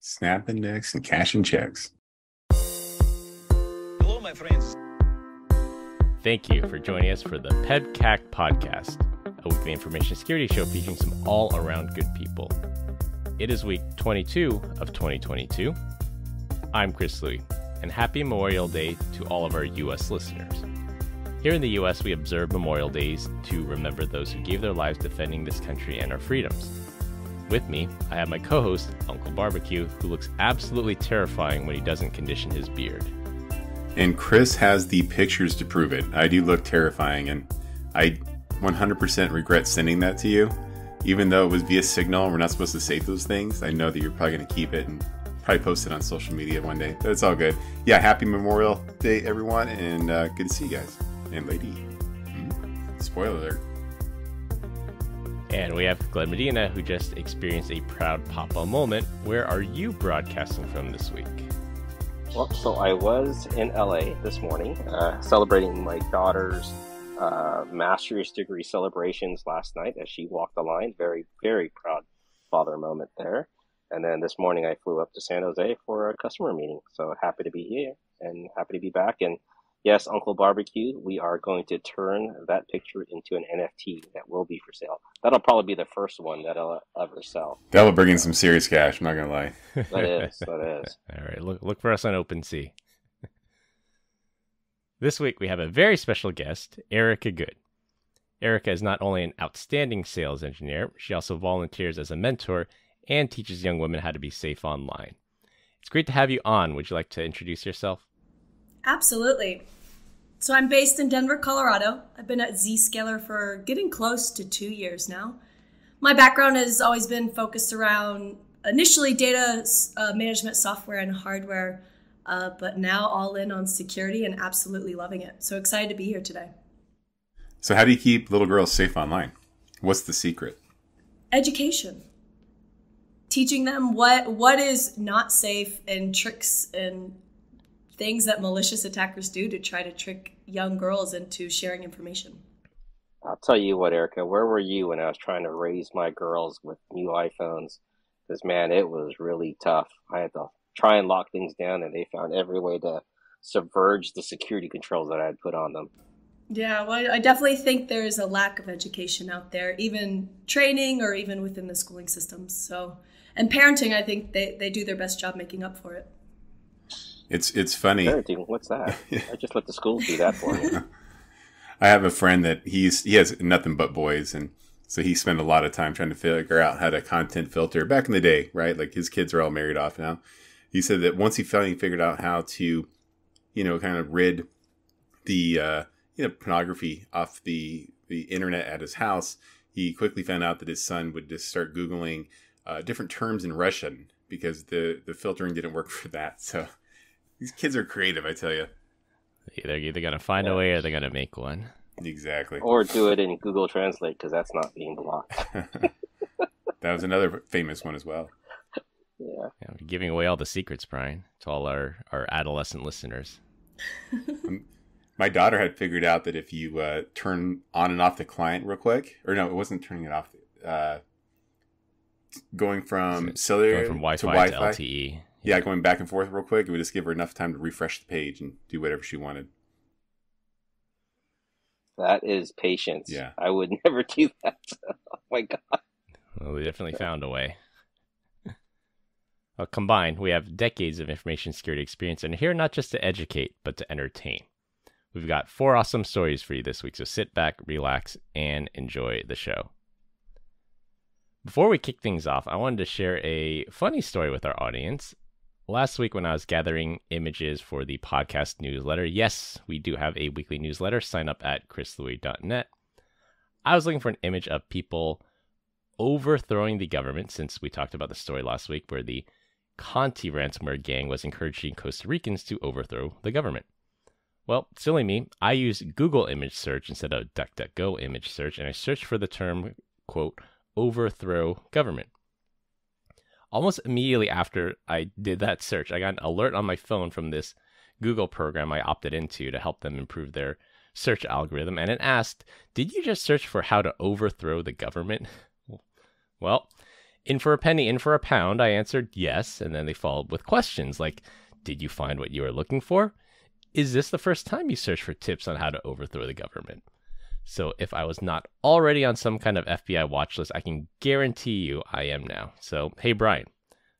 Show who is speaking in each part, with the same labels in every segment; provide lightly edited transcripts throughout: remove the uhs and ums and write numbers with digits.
Speaker 1: snapping necks and cashing checks.
Speaker 2: Hello, my friends.
Speaker 3: Thank you for joining us for the PEBCAK Podcast, a weekly information security show featuring some all-around good people. It is week 22 of 2022. I'm Chris Louie, and happy Memorial Day to all of our U.S. listeners. Here in the U.S., we observe Memorial Days to remember those who gave their lives defending this country and our freedoms. With me, I have my co-host, Uncle Barbecue, who looks absolutely terrifying when he doesn't condition his beard.
Speaker 1: And Chris has the pictures to prove it. I do look terrifying, and I 100% regret sending that to you. Even though it was via Signal, we're not supposed to save those things. I know that you're probably going to keep it and probably post it on social media one day, but it's all good. Yeah, happy Memorial Day, everyone, and good to see you guys. And lady. Spoiler alert.
Speaker 3: And we have Glenn Medina, who just experienced a proud papa moment. Where are you broadcasting from this week?
Speaker 4: Well, so I was in LA this morning, celebrating my daughter's master's degree celebrations last night as she walked the line. Very, very proud father moment there. And then this morning I flew up to San Jose for a customer meeting. So happy to be here and happy to be back. And yes, Uncle Barbecue, we are going to turn that picture into an NFT that will be for sale. That'll probably be the first one that I'll ever sell.
Speaker 1: That'll bring in some serious cash, I'm not going to lie.
Speaker 4: That is.
Speaker 3: All right, look for us on OpenSea. This week we have a very special guest, Erica Good. Erica is not only an outstanding sales engineer, she also volunteers as a mentor and teaches young women how to be safe online. It's great to have you on. Would you like to introduce yourself?
Speaker 5: Absolutely. So I'm based in Denver, Colorado. I've been at Zscaler for getting close to 2 years now. My background has always been focused around initially data management software and hardware, but now all in on security and absolutely loving it. So excited to be here today.
Speaker 1: So how do you keep little girls safe online? What's the secret?
Speaker 5: Education. Teaching them what is not safe and tricks and things that malicious attackers do to try to trick young girls into sharing information.
Speaker 4: I'll tell you what, Erica, where were you when I was trying to raise my girls with new iPhones? Because, man, it was really tough. I had to try and lock things down, and they found every way to subverge the security controls that I had put on them.
Speaker 5: Yeah, well, I definitely think there's a lack of education out there, even training or even within the schooling systems. So, and parenting, I think they do their best job making up for it.
Speaker 1: It's funny.
Speaker 4: Parenting, what's that? I just let the schools do that for me.
Speaker 1: I have a friend that he has nothing but boys, and so he spent a lot of time trying to figure out how to content filter back in the day, right? Like his kids are all married off now. He said that once he finally figured out how to, kind of rid the pornography off the internet at his house, he quickly found out that his son would just start Googling different terms in Russian because the filtering didn't work for that. So these kids are creative, I tell you.
Speaker 3: They're either going to find a way or they're going to make one.
Speaker 1: Exactly.
Speaker 4: Or do it in Google Translate, because that's not being blocked.
Speaker 1: That was another famous one as well.
Speaker 4: Yeah.
Speaker 3: We're giving away all the secrets, Brian, to all our adolescent listeners.
Speaker 1: My daughter had figured out that if you turn on and off the client real quick, or no, it wasn't turning it off. Going from cellular
Speaker 3: Wi-Fi
Speaker 1: to Wi-Fi
Speaker 3: to LTE.
Speaker 1: Yeah, going back and forth real quick, it would just give her enough time to refresh the page and do whatever she wanted.
Speaker 4: That is patience.
Speaker 1: Yeah.
Speaker 4: I would never do that. Oh, my God.
Speaker 3: Well, we definitely found a way. Well, combined, we have decades of information security experience and here not just to educate, but to entertain. We've got 4 awesome stories for you this week, so sit back, relax, and enjoy the show. Before we kick things off, I wanted to share a funny story with our audience. Last week when I was gathering images for the podcast newsletter, yes, we do have a weekly newsletter. Sign up at chrislouie.net. I was looking for an image of people overthrowing the government, since we talked about the story last week where the Conti ransomware gang was encouraging Costa Ricans to overthrow the government. Well, silly me, I used Google image search instead of DuckDuckGo image search, and I searched for the term, quote, overthrow government. Almost immediately after I did that search, I got an alert on my phone from this Google program I opted into to help them improve their search algorithm, and it asked, did you just search for how to overthrow the government? Well, in for a penny, in for a pound, I answered yes. And then they followed with questions like, did you find what you were looking for? Is this the first time you searched for tips on how to overthrow the government? So if I was not already on some kind of FBI watch list, I can guarantee you I am now. So, hey, Brian,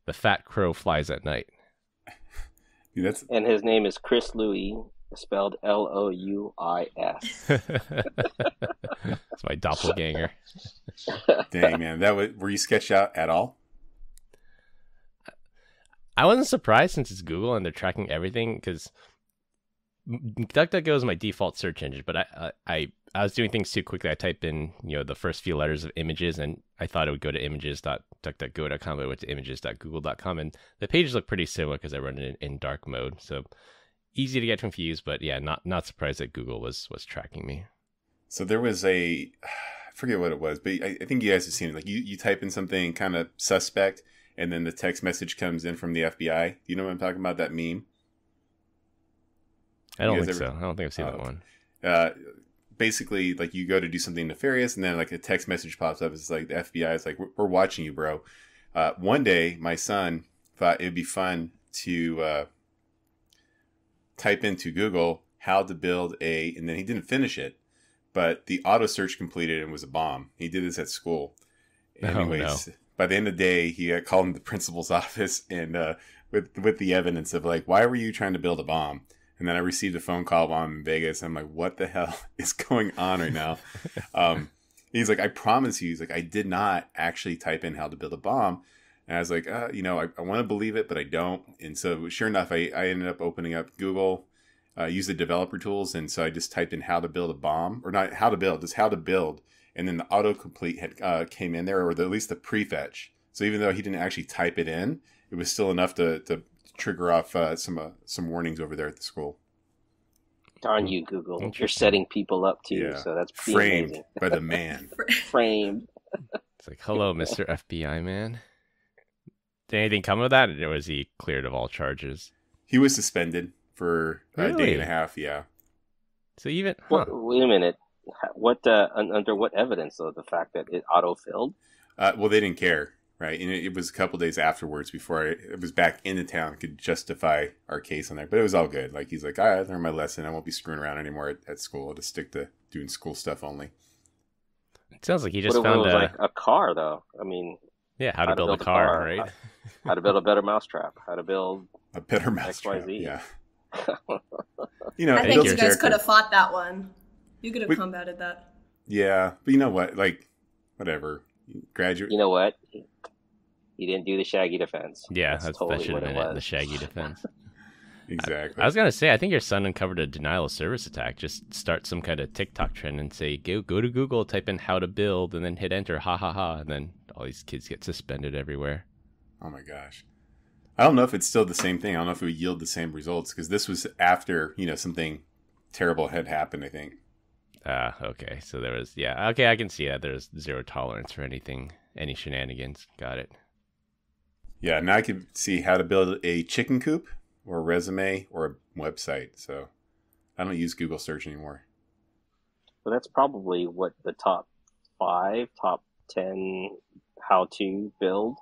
Speaker 3: the fat crow flies at night.
Speaker 4: And his name is Chris Louis, spelled Louis.
Speaker 3: That's my doppelganger.
Speaker 1: Dang, man. Were you sketched out at all?
Speaker 3: I wasn't surprised since it's Google and they're tracking everything, because DuckDuckGo is my default search engine, but I was doing things too quickly. I typed in, the first few letters of images, and I thought it would go to images.duckduckgo.com, but it went to images.google.com, and the pages look pretty similar because I run it in dark mode. So easy to get confused, but yeah, not surprised that Google was tracking me.
Speaker 1: So there was I forget what it was, but I think you guys have seen it. Like you type in something kind of suspect, and then the text message comes in from the FBI. You know what I'm talking about? That meme?
Speaker 3: I don't think so. I don't think I've seen that one.
Speaker 1: Basically, like you go to do something nefarious, and then like a text message pops up. It's like the FBI is like, "We're watching you, bro." One day, my son thought it'd be fun to type into Google how to build and then he didn't finish it, but the auto search completed and was a bomb. He did this at school. Anyways, no. By the end of the day, he got called into the principal's office and with the evidence of like, why were you trying to build a bomb? And then I received a phone call while I'm in Vegas. I'm like, what the hell is going on right now? He's like, I promise you. He's like, I did not actually type in how to build a bomb. And I was like, I want to believe it, but I don't. And so sure enough, I ended up opening up Google, use the developer tools. And so I just typed in how to build a bomb, or not how to build, just how to build. And then the autocomplete had came in there, or at least the prefetch. So even though he didn't actually type it in, it was still enough to trigger off some warnings over there at the school.
Speaker 4: Darn you, Google! You're setting people up too, yeah. So that's pretty
Speaker 1: framed
Speaker 4: amazing.
Speaker 1: By the man.
Speaker 4: Framed.
Speaker 3: It's like, hello, Mr. FBI man. Did anything come of that, or was he cleared of all charges?
Speaker 1: He was suspended for a day and a half. Yeah.
Speaker 3: So even
Speaker 4: wait a minute. What under what evidence though? The fact that it auto-filled?
Speaker 1: Well, they didn't care. Right, and it was a couple days afterwards before I was back into town, could justify our case on there. But it was all good. Like he's like, I learned my lesson. I won't be screwing around anymore at school. I'll just stick to doing school stuff only.
Speaker 3: It sounds like he just found
Speaker 4: like a car, though. I mean,
Speaker 3: yeah, how to build a car, right?
Speaker 4: How to build a better mousetrap. How to build
Speaker 1: a better mousetrap. XYZ. Yeah.
Speaker 5: I think you guys could have fought that one. You could have combated that.
Speaker 1: Yeah, but you know what? Like, whatever. Graduate.
Speaker 4: You know what? He didn't do the Shaggy defense.
Speaker 3: Yeah, that should have been it, the Shaggy defense.
Speaker 1: Exactly.
Speaker 3: I was going to say, I think your son uncovered a denial of service attack. Just start some kind of TikTok trend and say, go to Google, type in how to build, and then hit enter, ha ha ha, and then all these kids get suspended everywhere.
Speaker 1: Oh my gosh. I don't know if it's still the same thing. I don't know if it would yield the same results, because this was after, something terrible had happened, I think.
Speaker 3: Okay. So there was, okay, I can see that. There's zero tolerance for any shenanigans. Got it.
Speaker 1: Yeah, now I can see how to build a chicken coop or a resume or a website. So I don't use Google search anymore.
Speaker 4: Well, that's probably what the top 5, top 10 how-to build.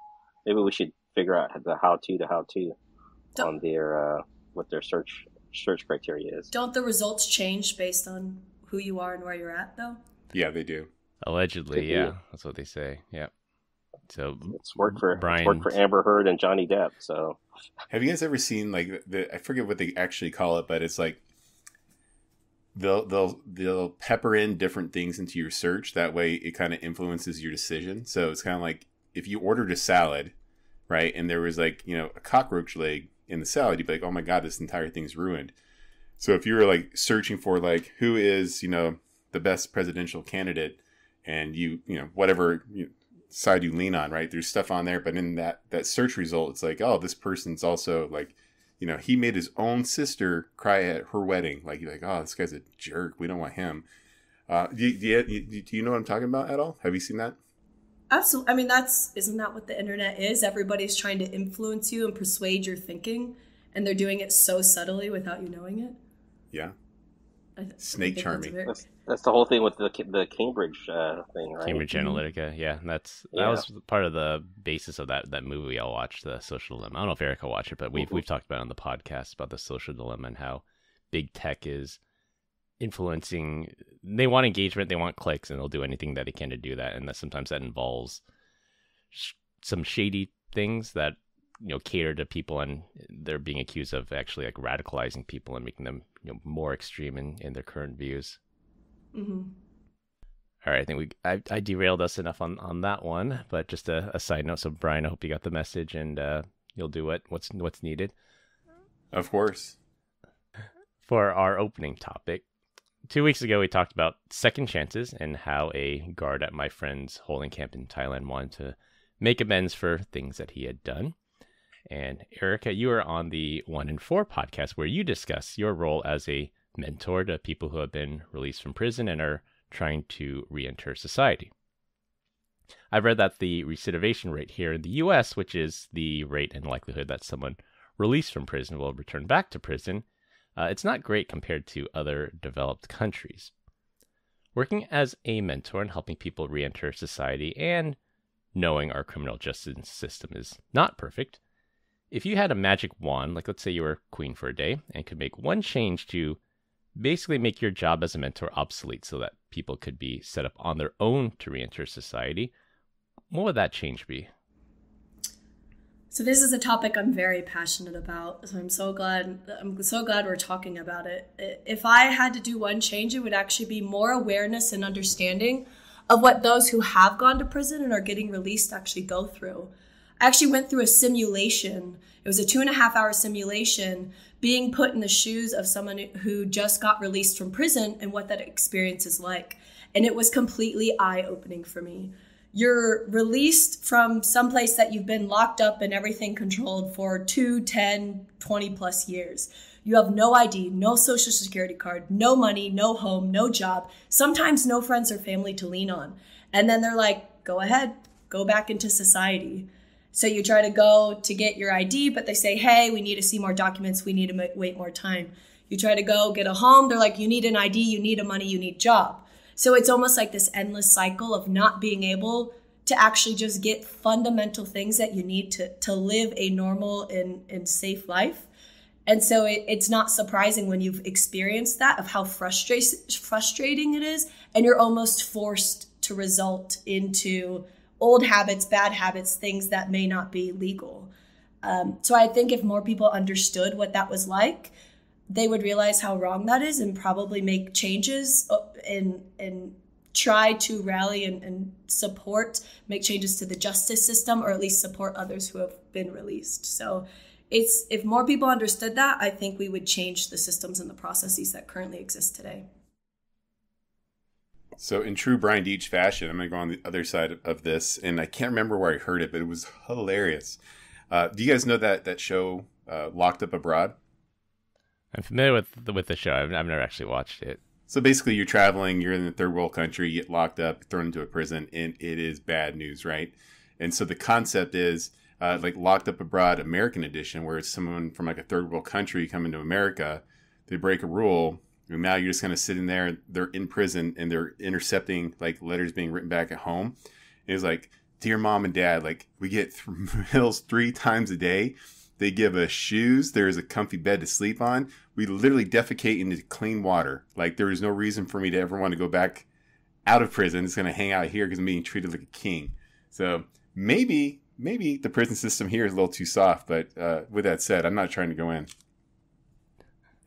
Speaker 4: Maybe we should figure out the how-to on their what their search criteria is.
Speaker 5: Don't the results change based on who you are and where you're at, though?
Speaker 1: Yeah, they do.
Speaker 3: Allegedly, yeah. That's what they say. Yeah. So
Speaker 4: it's worked for Amber Heard and Johnny Depp. So
Speaker 1: have you guys ever seen like I forget what they actually call it, but it's like they'll pepper in different things into your search. That way it kind of influences your decision. So it's kind of like if you ordered a salad, right, and there was like, a cockroach leg in the salad, you'd be like, oh my God, this entire thing's ruined. So if you were like searching for like who is, the best presidential candidate, and whatever side you lean on, right? There's stuff on there, but in that search result, it's like, oh, this person's also like, he made his own sister cry at her wedding. Like, you're like, oh, this guy's a jerk. We don't want him. Do you know what I'm talking about at all? Have you seen that?
Speaker 5: Absolutely. I mean, isn't that what the internet is? Everybody's trying to influence you and persuade your thinking, and they're doing it so subtly without you knowing it.
Speaker 1: Yeah. Snake charming.
Speaker 4: That's the whole thing with the Cambridge thing, right?
Speaker 3: Cambridge Analytica, yeah. That was part of the basis of that movie I watched, The Social Dilemma. I don't know if Erica watched it, but we've talked about it on the podcast about the social dilemma and how big tech is influencing. They want engagement, they want clicks, and they'll do anything that they can to do that. And that sometimes that involves some shady things that cater to people, and they're being accused of actually like radicalizing people and making them more extreme in their current views.
Speaker 5: Mm-hmm.
Speaker 3: All right, I think I derailed us enough on that one, but just a side note. So Brian, I hope you got the message, and you'll do what's needed.
Speaker 1: Of course.
Speaker 3: For our opening topic, 2 weeks ago we talked about second chances and how a guard at my friend's holding camp in Thailand wanted to make amends for things that he had done. And Erica, you are on the 1 in 4 podcast where you discuss your role as a mentor to people who have been released from prison and are trying to re-enter society. I've read that the recidivation rate here in the U.S., which is the rate and likelihood that someone released from prison will return back to prison, it's not great compared to other developed countries. Working as a mentor and helping people re-enter society and knowing our criminal justice system is not perfect, if you had a magic wand, like let's say you were queen for a day, and could make one change to basically make your job as a mentor obsolete so that people could be set up on their own to re-enter society, what would that change be?
Speaker 5: So this is a topic I'm very passionate about. So I'm so glad we're talking about it. If I had to do one change, it would actually be more awareness and understanding of what those who have gone to prison and are getting released actually go through. I actually went through a simulation. It was a 2.5-hour simulation being put in the shoes of someone who just got released from prison and what that experience is like. And it was completely eye-opening for me. You're released from someplace that you've been locked up and everything controlled for 2, 10, 20 plus years. You have no ID, no social security card, no money, no home, no job, sometimes no friends or family to lean on. And then they're like, go ahead, go back into society. So you try to go to get your ID, but they say, hey, we need to see more documents. We need to wait more time. You try to go get a home. They're like, you need an ID, you need a money, you need a job. So it's almost like this endless cycle of not being able to actually just get fundamental things that you need to live a normal and safe life. And so it's not surprising when you've experienced that of how frustrating it is. And you're almost forced to result into old habits, bad habits, things that may not be legal. So I think if more people understood what that was like, they would realize how wrong that is and probably make changes and try to rally and support, make changes to the justice system, or at least support others who have been released. So if more people understood that, I think we would change the systems and the processes that currently exist today.
Speaker 1: So in true Brian Deitch fashion, I'm going to go on the other side of this, and I can't remember where I heard it, but it was hilarious. Do you guys know that show, Locked Up Abroad?
Speaker 3: I'm familiar with the show. I've never actually watched it.
Speaker 1: So basically, you're traveling, you're in a third world country, you get locked up, thrown into a prison, and it is bad news, right? And so the concept is like Locked Up Abroad American Edition, where it's someone from like a third world country coming to America, they break a rule, and now you're just kind of sitting there, they're in prison, and they're intercepting like letters being written back at home. And it's like, dear mom and dad, like we get meals 3 times a day. They give us shoes. There is a comfy bed to sleep on. We literally defecate into clean water. Like there is no reason for me to ever want to go back out of prison. It's going to hang out here because I'm being treated like a king. So maybe the prison system here is a little too soft. But with that said, I'm not trying to go in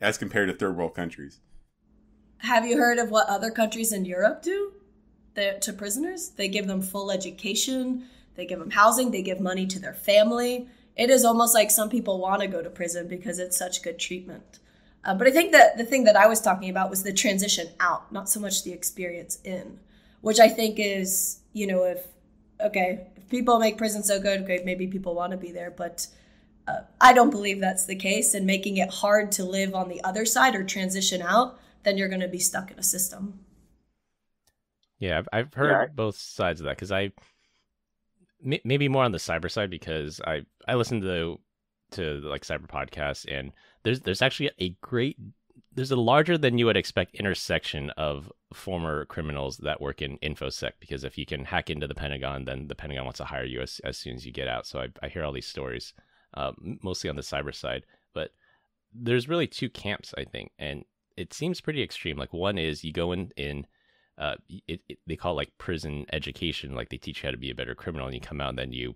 Speaker 1: as compared to third world countries.
Speaker 5: Have you heard of what other countries in Europe do to prisoners? They give them full education. They give them housing. They give money to their family. It is almost like some people want to go to prison because it's such good treatment. But I think that the thing that I was talking about was the transition out, not so much the experience in, which I think is, if people make prison so good, okay, maybe people want to be there. But I don't believe that's the case. And making it hard to live on the other side or transition out, then you're going to be stuck in a system.
Speaker 3: Yeah, I've heard both sides of that because maybe more on the cyber side because I listen to like cyber podcasts, and there's actually a great there's a larger than you would expect intersection of former criminals that work in InfoSec, because if you can hack into the Pentagon, then the Pentagon wants to hire you as soon as you get out. So I hear all these stories, mostly on the cyber side. But there's really two camps, I think, and it seems pretty extreme. Like one is you go in they call it like prison education, like they teach you how to be a better criminal, and you come out and then you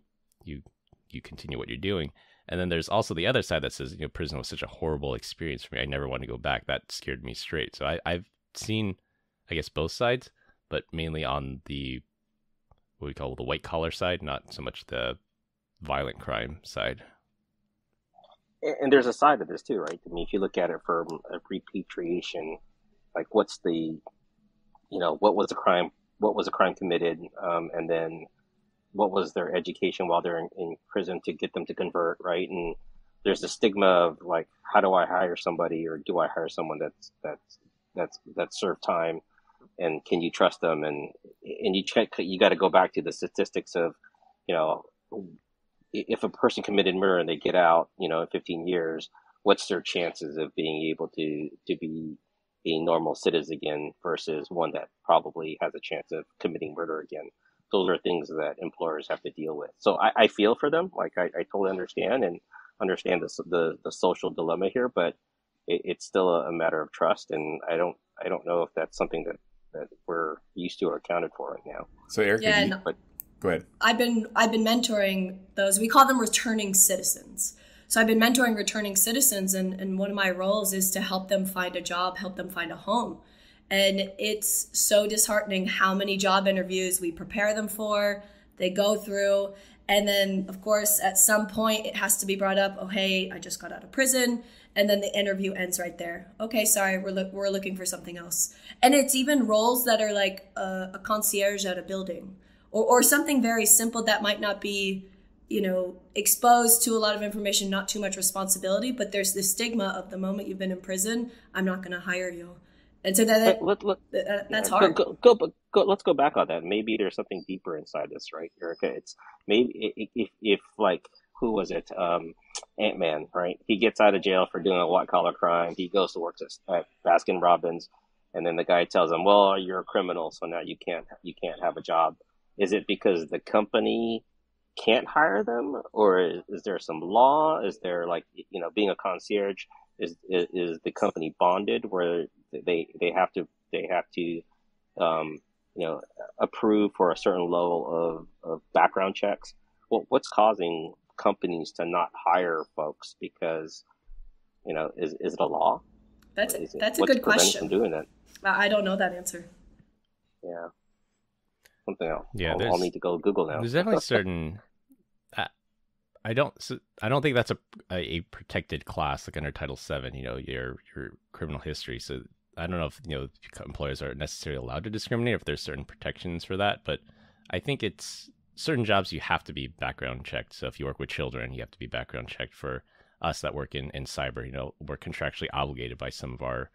Speaker 3: continue what you're doing. And then there's also the other side that says, prison was such a horrible experience for me. I never want to go back. That scared me straight. So I've seen, I guess, both sides, but mainly on the, what we call the white collar side, not so much the violent crime side.
Speaker 4: And there's a side of this too, right? I mean, if you look at it from a repatriation, like what's the, what was the crime committed, and then what was their education while they're in prison to get them to convert, right? And there's the stigma of like, how do I hire somebody, or do I hire someone that's served time, and can you trust them? And you got to go back to the statistics of, if a person committed murder and they get out, in 15 years, what's their chances of being able to be a normal citizen again versus one that probably has a chance of committing murder again? Those are things that employers have to deal with. So I feel for them. Like I totally understand the social dilemma here, but it's still a matter of trust. And I don't know if that's something that we're used to or accounted for right now.
Speaker 1: So Eric, go ahead.
Speaker 5: I've been mentoring those. We call them returning citizens. So I've been mentoring returning citizens, and one of my roles is to help them find a job, help them find a home. And it's so disheartening how many job interviews we prepare them for, they go through, and then, of course, at some point it has to be brought up, oh, hey, I just got out of prison, and then the interview ends right there. Okay, sorry, we're looking for something else. And it's even roles that are like a concierge at a building, or something very simple that might not be, exposed to a lot of information, not too much responsibility, but there's this stigma of the moment you've been in prison, I'm not going to hire you. And so that's hard.
Speaker 4: Let's go back on that. Maybe there's something deeper inside this, right, Erica? It's maybe if like, who was it? Ant-Man, right? He gets out of jail for doing a white collar crime. He goes to work at Baskin Robbins, and then the guy tells him, "Well, you're a criminal, so now you can't have a job." Is it because the company can't hire them, or is there some law? Is there being a concierge? Is the company bonded where they have to approve for a certain level of background checks? Well, what's causing companies to not hire folks? Because is it a law?
Speaker 5: That's a good question.
Speaker 4: From doing that?
Speaker 5: I don't know that answer.
Speaker 4: Yeah, something else.
Speaker 3: Yeah,
Speaker 4: I'll need to go Google now.
Speaker 3: There's definitely certain. I don't think that's a protected class like under Title VII. Your criminal history. So I don't know if employers are necessarily allowed to discriminate, if there's certain protections for that. But I think it's certain jobs you have to be background checked. So if you work with children, you have to be background checked. For us that work in cyber, we're contractually obligated by some of our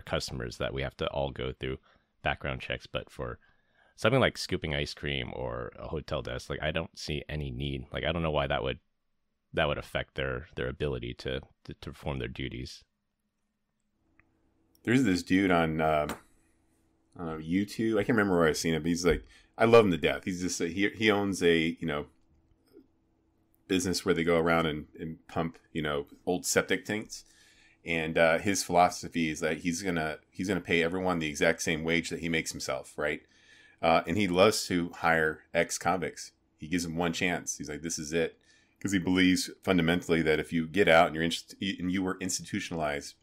Speaker 3: customers that we have to all go through background checks. But for something like scooping ice cream or a hotel desk, like I don't see any need. Like I don't know why that would affect their ability to perform their duties.
Speaker 1: There's this dude on YouTube. I can't remember where I've seen him, but he's like, I love him to death. He's just he owns a business where they go around and pump old septic tanks, and his philosophy is that he's gonna pay everyone the exact same wage that he makes himself, right? And he loves to hire ex-convicts. He gives them one chance. He's like, this is it. Because he believes fundamentally that if you get out and you were institutionalized,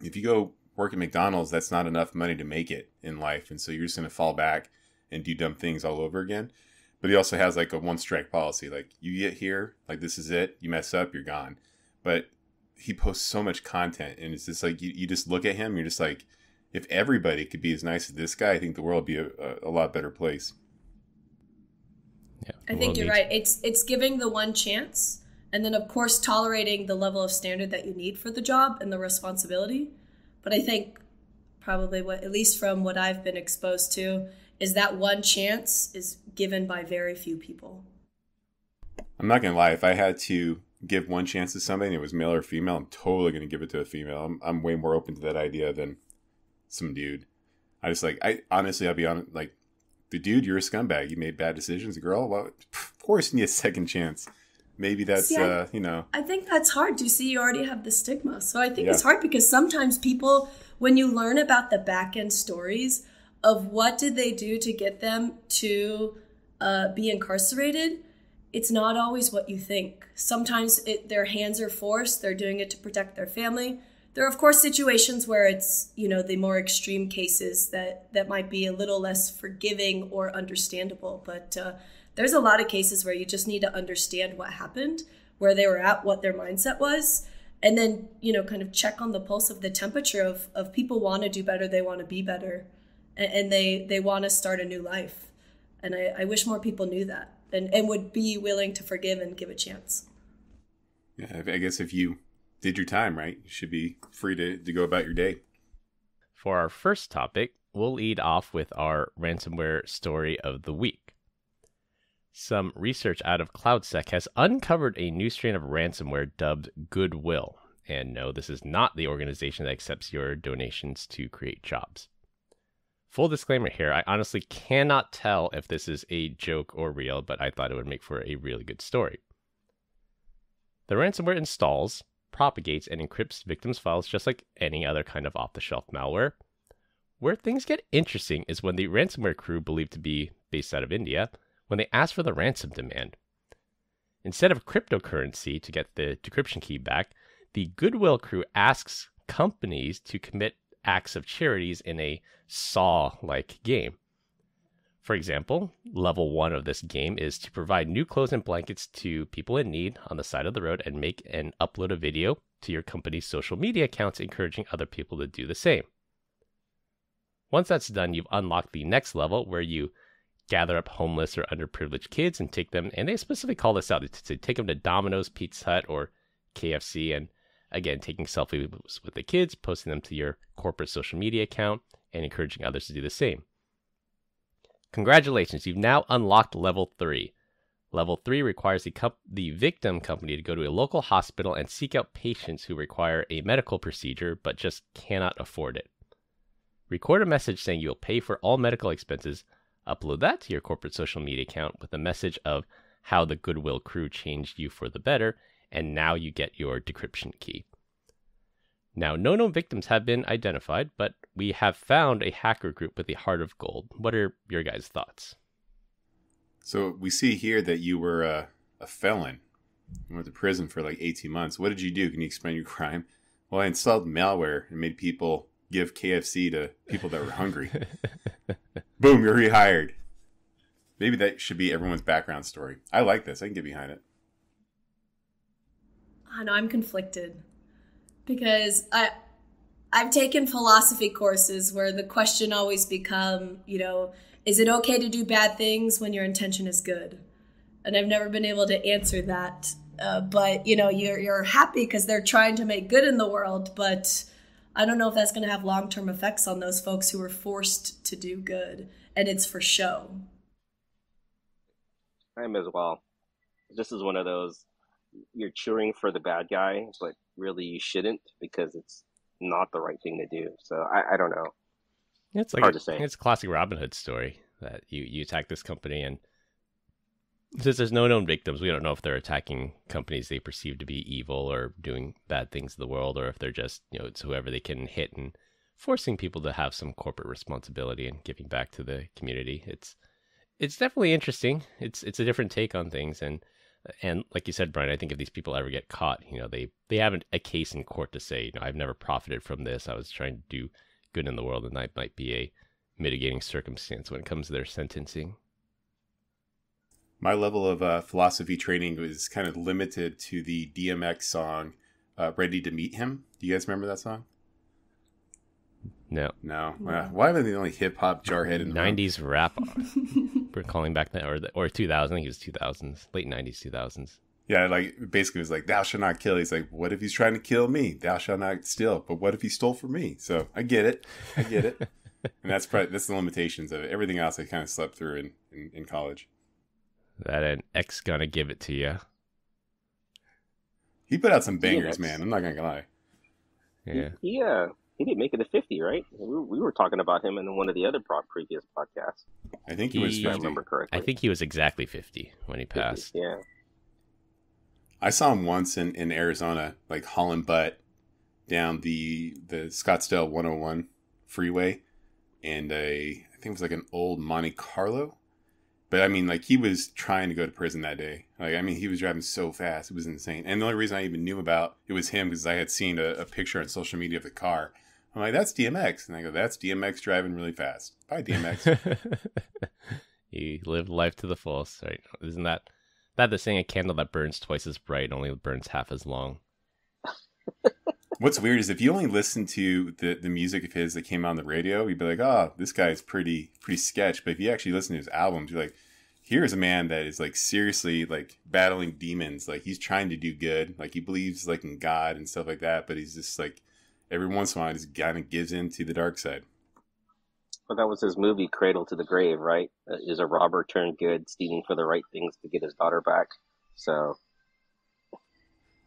Speaker 1: if you go work at McDonald's, that's not enough money to make it in life. And so you're just going to fall back and do dumb things all over again. But he also has like a one strike policy. Like you get here, like this is it. You mess up, you're gone. But he posts so much content, and it's just like, you just look at him, you're just like, if everybody could be as nice as this guy, I think the world would be a lot better place.
Speaker 3: Yeah,
Speaker 5: I think you're right. It's giving the one chance, and then of course tolerating the level of standard that you need for the job and the responsibility. But I think probably at least from what I've been exposed to, is that one chance is given by very few people.
Speaker 1: I'm not gonna lie. If I had to give one chance to somebody and it was male or female, I'm totally going to give it to a female. I'm way more open to that idea than some dude. I'll be honest, like, the dude, you're a scumbag. You made bad decisions. The girl, well, of course you need a second chance. Maybe that's,
Speaker 5: I think that's hard. You see, you already have the stigma. So I think it's hard because sometimes people, when you learn about the back end stories of what did they do to get them to be incarcerated, it's not always what you think. Sometimes their hands are forced. They're doing it to protect their family. There are, of course, situations where it's, the more extreme cases that might be a little less forgiving or understandable. But there's a lot of cases where you just need to understand what happened, where they were at, what their mindset was, and then, kind of check on the pulse of the temperature of people want to do better. They want to be better, and they want to start a new life. And I wish more people knew that and would be willing to forgive and give a chance.
Speaker 1: Yeah, I guess if you did your time right, you should be free to go about your day.
Speaker 3: For our first topic, we'll lead off with our ransomware story of the week. Some research out of CloudSec has uncovered a new strain of ransomware dubbed GoodWill. And no, this is not the organization that accepts your donations to create jobs. Full disclaimer here, I honestly cannot tell if this is a joke or real, but I thought it would make for a really good story. The ransomware installs, propagates, and encrypts victims' files just like any other kind of off-the-shelf malware. Where things get interesting is when the ransomware crew, believed to be based out of India, when they ask for the ransom demand. Instead of cryptocurrency to get the decryption key back, the GoodWill crew asks companies to commit acts of charities in a Saw-like game. For example, level 1 of this game is to provide new clothes and blankets to people in need on the side of the road and make and upload a video to your company's social media accounts encouraging other people to do the same. Once that's done, you've unlocked the next level where you gather up homeless or underprivileged kids and take them, and they specifically call this out, to take them to Domino's, Pizza Hut, or KFC, and again, taking selfies with the kids, posting them to your corporate social media account, and encouraging others to do the same. Congratulations, you've now unlocked level 3. Level 3 requires the victim company to go to a local hospital and seek out patients who require a medical procedure but just cannot afford it. Record a message saying you'll pay for all medical expenses, upload that to your corporate social media account with a message of how the GoodWill crew changed you for the better, and now you get your decryption key. Now, no known victims have been identified, but we have found a hacker group with a heart of gold. What are your guys' thoughts?
Speaker 1: So we see here that you were a felon. You went to prison for like 18 months. What did you do? Can you explain your crime? Well, I installed malware and made people give KFC to people that were hungry. Boom, you're rehired. Maybe that should be everyone's background story. I like this. I can get behind it.
Speaker 5: I know, I'm conflicted because I've taken philosophy courses where the question always become, is it okay to do bad things when your intention is good? And I've never been able to answer that. But you're happy because they're trying to make good in the world, but I don't know if that's going to have long-term effects on those folks who are forced to do good, and it's for show.
Speaker 4: I am as well. This is one of those, you're cheering for the bad guy, but really you shouldn't because it's not the right thing to do. So I don't know.
Speaker 3: It's like hard to say. It's a classic Robin Hood story that you attack this company, and since there's no known victims, we don't know if they're attacking companies they perceive to be evil or doing bad things in the world, or if they're just, it's whoever they can hit and forcing people to have some corporate responsibility and giving back to the community. It's definitely interesting. It's a different take on things, and like you said, Brian, I think if these people ever get caught, they haven't a case in court to say, I've never profited from this. I was trying to do good in the world, and that might be a mitigating circumstance when it comes to their sentencing.
Speaker 1: My level of philosophy training was kind of limited to the DMX song, Ready to Meet Him. Do you guys remember that song?
Speaker 3: No.
Speaker 1: Why am I the only hip-hop jarhead in the
Speaker 3: 90s room? Rap. We're calling back that, or 2000, I think it was 2000s, late 90s, 2000s.
Speaker 1: Yeah, basically it was like, thou shalt not kill. He's like, what if he's trying to kill me? Thou shalt not steal. But what if he stole from me? So I get it. And that's the limitations of it. Everything else I kind of slept through in college.
Speaker 3: That an X gonna give it to you.
Speaker 1: He put out some bangers, man. I'm not gonna lie.
Speaker 3: Yeah.
Speaker 4: He didn't make it to 50, right? We were talking about him in one of the other previous podcasts.
Speaker 1: I think he was 50.
Speaker 4: If I remember correctly.
Speaker 3: I think he was exactly 50 when he passed.
Speaker 4: 50, yeah.
Speaker 1: I saw him once in Arizona, like hauling butt down the Scottsdale 101 freeway, and I think it was like an old Monte Carlo. But I mean, like, he was trying to go to prison that day. Like, I mean, he was driving so fast, it was insane. And the only reason I even knew about it was him because I had seen a picture on social media of the car. I'm like, that's DMX, and I go, that's DMX driving really fast. Bye, DMX.
Speaker 3: He lived life to the fullest, right? Isn't that the saying, a candle that burns twice as bright only burns half as long?
Speaker 1: What's weird is if you only listen to the music of his that came out on the radio, you'd be like, oh, this guy's pretty sketch. But if you actually listen to his albums, you're like, here's a man that is like seriously like battling demons. Like, he's trying to do good. Like, he believes like in God and stuff like that. But he's just like, every once in a while, just kind of gives in to the dark side.
Speaker 4: Well, that was his movie, Cradle to the Grave, right? Is a robber turned good, stealing for the right things to get his daughter back. So,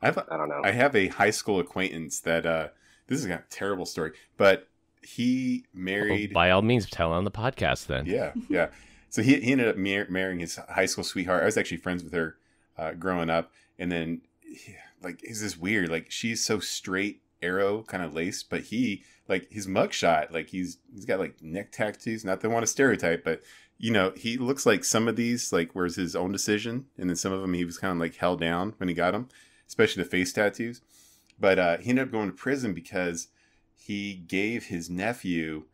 Speaker 4: I don't know.
Speaker 1: I have a high school acquaintance that, this is a terrible story, but he married...
Speaker 3: Well, by all means, tell on the podcast then.
Speaker 1: Yeah. So he ended up marrying his high school sweetheart. I was actually friends with her growing up. And then, like, is this weird? Like, she's so straight arrow kind of laced, but he, like, his mugshot, like, he's got like neck tattoos. Not that I want to stereotype, but you know, he looks like some of these like was his own decision, and then some of them he was kind of like held down when he got them, especially the face tattoos. But he ended up going to prison because he gave his nephew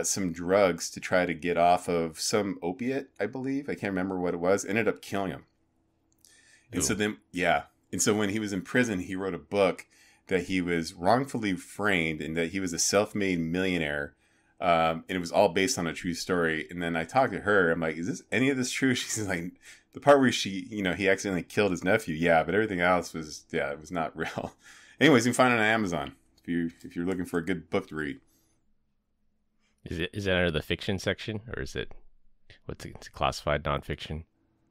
Speaker 1: some drugs to try to get off of some opiate, I believe. I can't remember what it was. Ended up killing him. And so then, and so when he was in prison, he wrote a book that he was wrongfully framed and that he was a self-made millionaire. And it was all based on a true story. And then I talked to her. I'm like, is any of this true? She's like, the part where he accidentally killed his nephew. Yeah, but everything else was, it was not real. Anyways, you can find it on Amazon if you're looking for a good book to read.
Speaker 3: Is it under the fiction section, or is it classified nonfiction?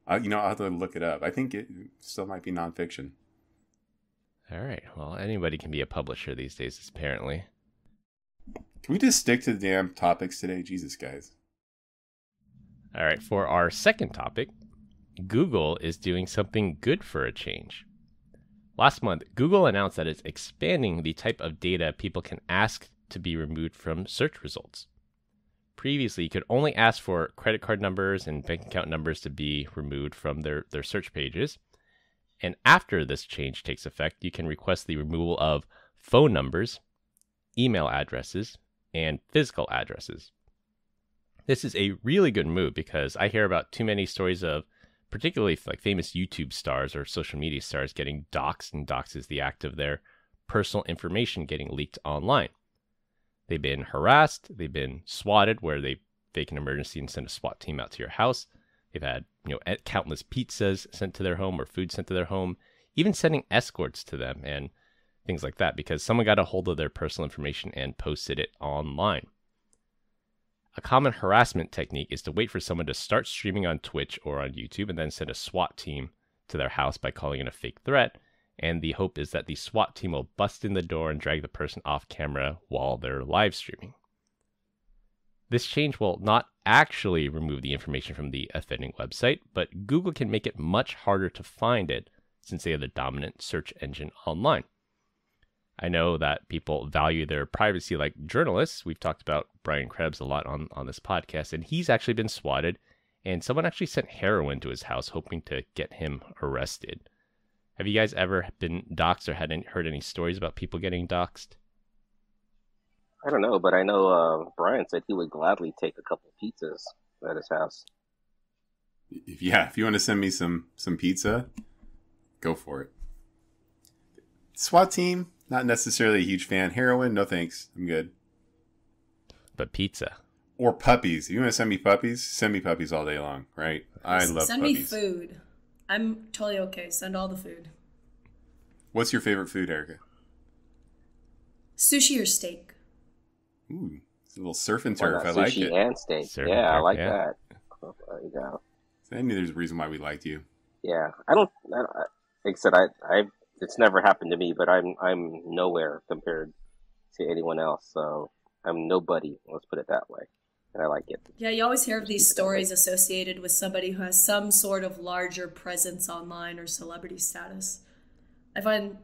Speaker 1: I'll have to look it up. I think it still might be nonfiction.
Speaker 3: All right. Well, anybody can be a publisher these days, apparently.
Speaker 1: Can we just stick to the damn topics today? Jesus, guys.
Speaker 3: All right. For our second topic, Google is doing something good for a change. Last month, Google announced that it's expanding the type of data people can ask to be removed from search results. Previously, you could only ask for credit card numbers and bank account numbers to be removed from their search pages. And after this change takes effect, you can request the removal of phone numbers, email addresses, and physical addresses. This is a really good move because I hear about too many stories of particularly like famous YouTube stars or social media stars getting doxxed, and doxxed is the act of their personal information getting leaked online. They've been harassed, they've been swatted where they fake an emergency and send a SWAT team out to your house. They've had, countless pizzas sent to their home or food sent to their home, even sending escorts to them and things like that because someone got a hold of their personal information and posted it online. A common harassment technique is to wait for someone to start streaming on Twitch or on YouTube and then send a SWAT team to their house by calling in a fake threat. And the hope is that the SWAT team will bust in the door and drag the person off camera while they're live streaming. This change will not actually remove the information from the offending website, but Google can make it much harder to find it since they are the dominant search engine online. I know that people value their privacy like journalists. We've talked about Brian Krebs a lot on this podcast, and he's actually been swatted, and someone actually sent heroin to his house hoping to get him arrested. Have you guys ever been doxxed or heard any stories about people getting doxxed?
Speaker 4: I don't know, but I know Brian said he would gladly take a couple pizzas at his house.
Speaker 1: If you want to send me some pizza, go for it. SWAT team, not necessarily a huge fan. Heroin, no thanks. I'm good.
Speaker 3: But pizza.
Speaker 1: Or puppies. If you want to send me puppies all day long, right? I love
Speaker 5: Send
Speaker 1: puppies.
Speaker 5: me food. I'm totally okay. Send all the food.
Speaker 1: What's your favorite food, Erica?
Speaker 5: Sushi or steak?
Speaker 1: Ooh, it's a little surf and turf. I like it.
Speaker 4: Sushi and steak.
Speaker 3: Surf
Speaker 4: yeah,
Speaker 3: and turf,
Speaker 4: I like
Speaker 3: yeah.
Speaker 4: that. Oh, there you go.
Speaker 1: I knew there's a reason why we liked you.
Speaker 4: Yeah, I don't like I said, I it's never happened to me, but I'm nowhere compared to anyone else. So I'm nobody. Let's put it that way. And I like it.
Speaker 5: Yeah, you always hear of these stories associated with somebody who has some sort of larger presence online or celebrity status. I find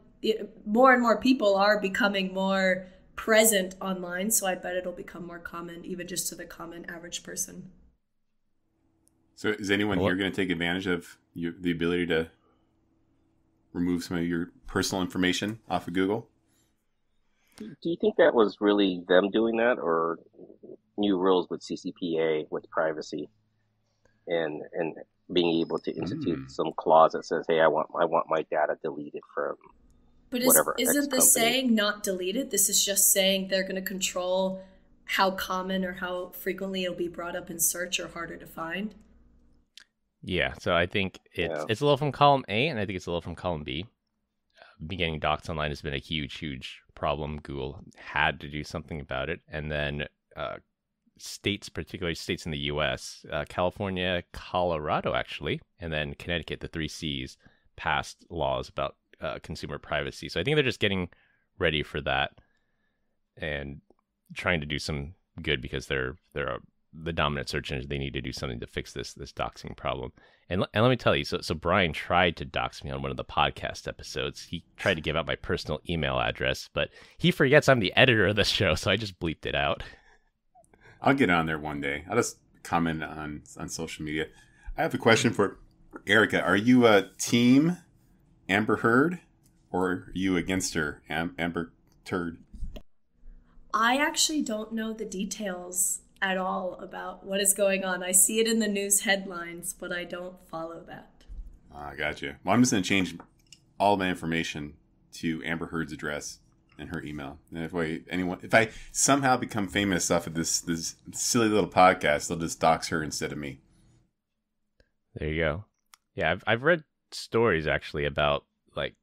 Speaker 5: more and more people are becoming more present online, so I bet it'll become more common, even just to the common average person.
Speaker 1: So is anyone here going to take advantage of the ability to remove some of your personal information off of Google?
Speaker 4: Do you think that was really them doing that, or new rules with CCPA with privacy and being able to institute some clause that says, hey, I want my data deleted from whatever.
Speaker 5: But isn't this saying not deleted? This is just saying they're going to control how common or how frequently it'll be brought up in search or harder to find.
Speaker 3: Yeah, so I think it's a little from column A, and I think it's a little from column B. Getting doxed online has been a huge problem. Google had to do something about it. And then states, particularly states in the U.S., California, Colorado, actually, and then Connecticut, the 3 Cs, passed laws about consumer privacy. So I think they're just getting ready for that and trying to do some good because they're the dominant search engine. They need to do something to fix this doxing problem. And let me tell you, so Brian tried to dox me on one of the podcast episodes. He tried to give out my personal email address, but he forgets I'm the editor of the show, so I just bleeped it out.
Speaker 1: I'll get on there one day. I'll just comment on social media. I have a question for Erica. Are you a team Amber Heard, or are you against her, Amber Turd?
Speaker 5: I actually don't know the details at all about what is going on. I see it in the news headlines, but I don't follow that.
Speaker 1: I got you. Well, I'm just going to change all my information to Amber Heard's address and her email. And if I somehow become famous off of this silly little podcast, they'll just dox her instead of me.
Speaker 3: There you go. Yeah, I've read stories actually about like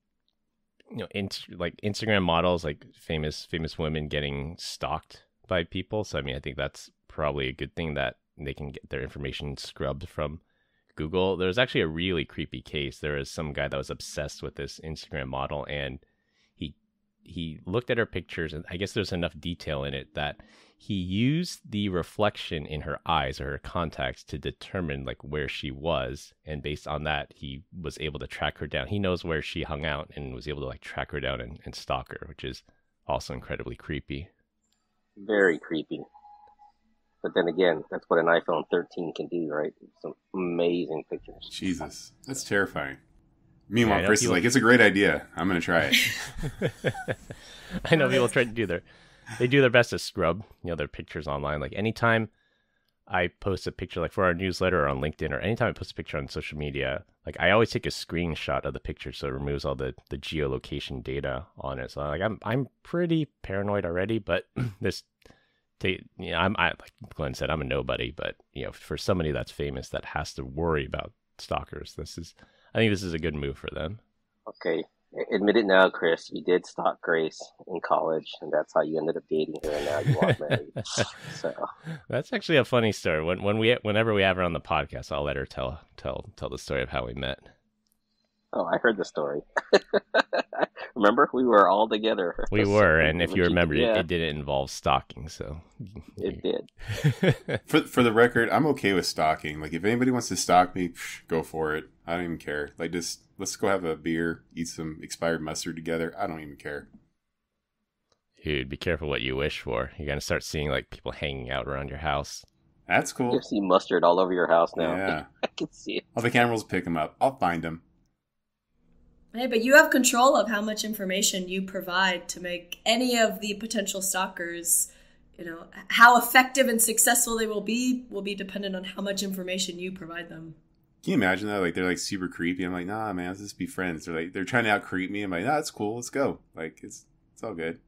Speaker 3: Instagram models, like famous women getting stalked by people. So I mean, I think that's probably a good thing that they can get their information scrubbed from Google. There's actually a really creepy case. There is some guy that was obsessed with this Instagram model, and he looked at her pictures, and I guess there's enough detail in it that he used the reflection in her eyes or her contacts to determine like where she was, and based on that he was able to track her down. He knows where she hung out and was able to like track her down and stalk her, which is also incredibly creepy.
Speaker 4: Very creepy. But then again, that's what an iPhone 13 can do, right? Some amazing pictures.
Speaker 1: Jesus, that's terrifying. Meanwhile, Chris is like, it's a great idea. I'm going to try it.
Speaker 3: I know people try to do their best to scrub, their pictures online. Like anytime I post a picture, like for our newsletter or on LinkedIn, or anytime I post a picture on social media, like I always take a screenshot of the picture so it removes all the geolocation data on it. So like I'm pretty paranoid already, but I'm like Glenn said, I'm a nobody, but for somebody that's famous that has to worry about stalkers, I think this is a good move for them. Okay.
Speaker 4: Admit it now, Chris. You did stalk Grace in college, and that's how you ended up dating her, and now you are married. So
Speaker 3: that's actually a funny story. Whenever we have her on the podcast, I'll let her tell the story of how we met.
Speaker 4: Oh, I heard the story. Remember, we were all together.
Speaker 3: We were, and if you remember, it didn't involve stalking, so
Speaker 4: it did.
Speaker 1: For the record, I'm okay with stalking. Like, if anybody wants to stalk me, go for it. I don't even care. Like, just let's go have a beer, eat some expired mustard together. I don't even care.
Speaker 3: Dude, be careful what you wish for. You're gonna start seeing like people hanging out around your house.
Speaker 1: That's cool.
Speaker 4: You see mustard all over your house now.
Speaker 1: Yeah,
Speaker 4: I can see it.
Speaker 1: All the cameras will pick them up. I'll find them.
Speaker 5: Hey, but you have control of how much information you provide to make any of the potential stalkers, how effective and successful they will be dependent on how much information you provide them.
Speaker 1: Can you imagine that? Like, they're like super creepy. I'm like, nah, man, let's just be friends. They're trying to out creep me. I'm like, nah, it's cool. Let's go. Like, it's all good.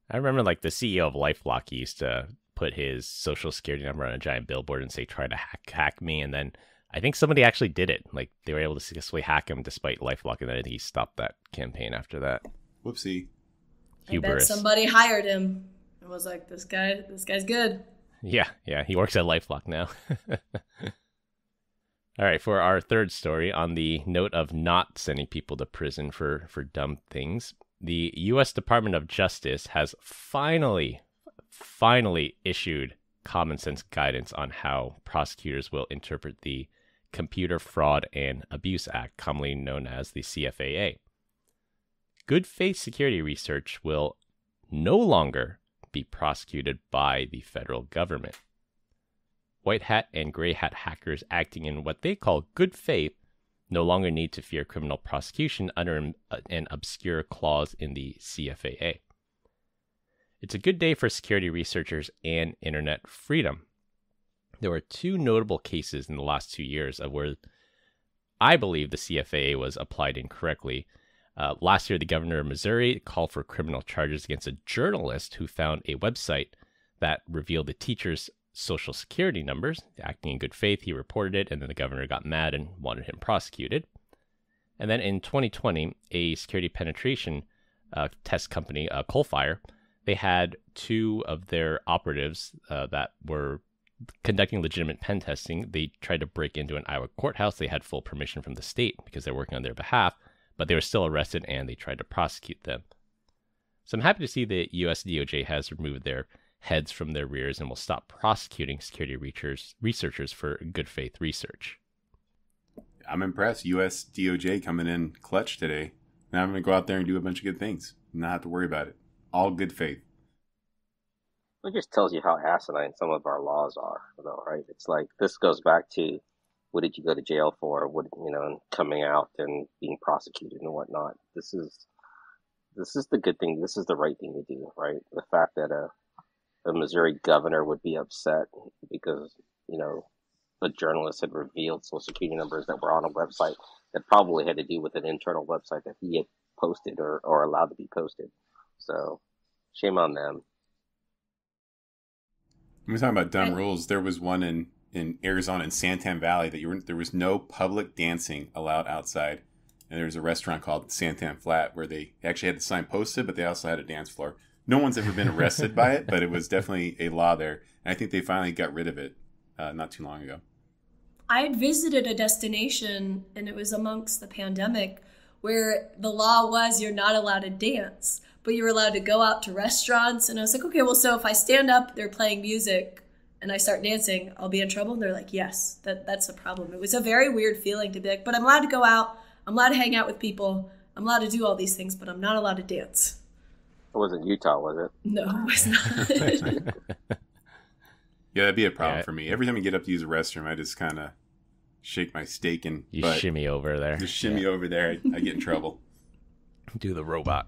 Speaker 3: I remember like the CEO of LifeLock used to put his social security number on a giant billboard and say, try to hack me. And then I think somebody actually did it. Like, they were able to successfully hack him despite LifeLock, and then I think he stopped that campaign after that.
Speaker 1: Whoopsie.
Speaker 3: Hubris.
Speaker 5: I bet somebody hired him and was like, this guy's good.
Speaker 3: Yeah, he works at LifeLock now. All right, for our third story, on the note of not sending people to prison for dumb things, the U.S. Department of Justice has finally issued common sense guidance on how prosecutors will interpret the Computer Fraud and Abuse Act, commonly known as the CFAA. Good faith security research will no longer be prosecuted by the federal government. White hat and gray hat hackers acting in what they call good faith no longer need to fear criminal prosecution under an obscure clause in the CFAA. It's a good day for security researchers and internet freedom. There were two notable cases in the last 2 years of where I believe the CFAA was applied incorrectly. Last year, the governor of Missouri called for criminal charges against a journalist who found a website that revealed the teacher's social security numbers. Acting in good faith, he reported it, and then the governor got mad and wanted him prosecuted. And then in 2020, a security penetration test company, Coalfire, they had two of their operatives that were conducting legitimate pen testing. They tried to break into an Iowa courthouse. They had full permission from the state because they're working on their behalf, but they were still arrested and they tried to prosecute them. So I'm happy to see the US DOJ has removed their heads from their rears and will stop prosecuting security researchers for good faith research.
Speaker 1: I'm impressed. US DOJ coming in clutch today. Now I'm going to go out there and do a bunch of good things. Not have to worry about it. All good faith.
Speaker 4: It just tells you how asinine some of our laws are, though, right? It's like, this goes back to, what did you go to jail for? What, and coming out and being prosecuted and whatnot. This is the good thing. This is the right thing to do, right? The fact that a Missouri governor would be upset because, a journalist had revealed social security numbers that were on a website that probably had to do with an internal website that he had posted or allowed to be posted. So, shame on them.
Speaker 1: When we're talking about dumb rules, there was one in Arizona in Santan Valley that there was no public dancing allowed outside. And there was a restaurant called Santan Flat where they actually had the sign posted, but they also had a dance floor. No one's ever been arrested by it, but it was definitely a law there. And I think they finally got rid of it not too long ago.
Speaker 5: I had visited a destination, and it was amongst the pandemic, where the law was you're not allowed to dance, but you're allowed to go out to restaurants. And I was like, okay, well, so if I stand up, they're playing music, and I start dancing, I'll be in trouble? And they're like, yes, that's a problem. It was a very weird feeling to be like, but I'm allowed to go out, I'm allowed to hang out with people, I'm allowed to do all these things, but I'm not allowed to dance.
Speaker 4: It wasn't Utah, was it?
Speaker 5: No, it was not.
Speaker 1: Yeah, that'd be a problem for me. Every time I get up to use a restroom, I just kind of shake my steak and
Speaker 3: shimmy over there.
Speaker 1: Just shimmy over there. I get in trouble.
Speaker 3: Do the robot.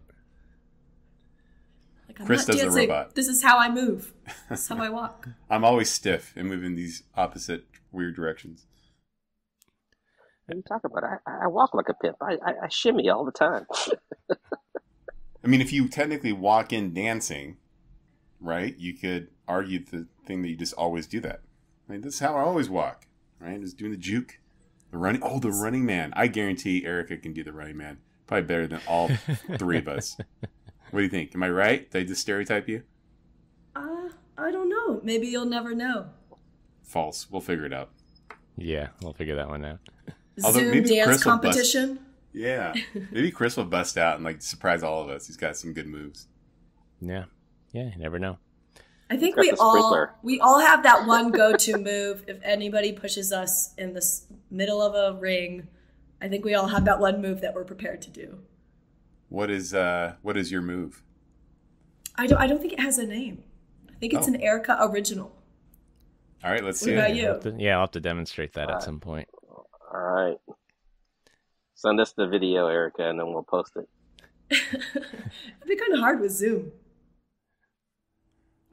Speaker 5: Like,
Speaker 1: Chris does the robot.
Speaker 5: This is how I move. This is how I walk.
Speaker 1: I'm always stiff and move in these opposite weird directions.
Speaker 4: What are you talking about? I walk like a pimp. I shimmy all the time.
Speaker 1: I mean, if you technically walk in dancing, right, you could argue the thing that you just always do that. I mean, this is how I always walk, right? Just doing the juke. The running man. I guarantee Erica can do the running man. Probably better than all three of us. What do you think? Am I right? Did I just stereotype you?
Speaker 5: I don't know. Maybe you'll never know.
Speaker 1: False. We'll figure it out.
Speaker 3: Yeah, we'll figure that one out.
Speaker 5: Zoom dance competition?
Speaker 1: Yeah. Maybe Chris will bust out and surprise all of us. He's got some good moves.
Speaker 3: Yeah. Yeah, you never know.
Speaker 5: I think we all have that one go-to move. If anybody pushes us in the middle of a ring, I think we all have that one move that we're prepared to do.
Speaker 1: What is your move?
Speaker 5: I don't think it has a name. I think it's an Erica original.
Speaker 1: All right, let's see.
Speaker 5: What about you?
Speaker 3: I'll have to demonstrate that at some point.
Speaker 4: All right. Send us the video, Erica, and then we'll post it.
Speaker 5: It'd be kind of hard with Zoom.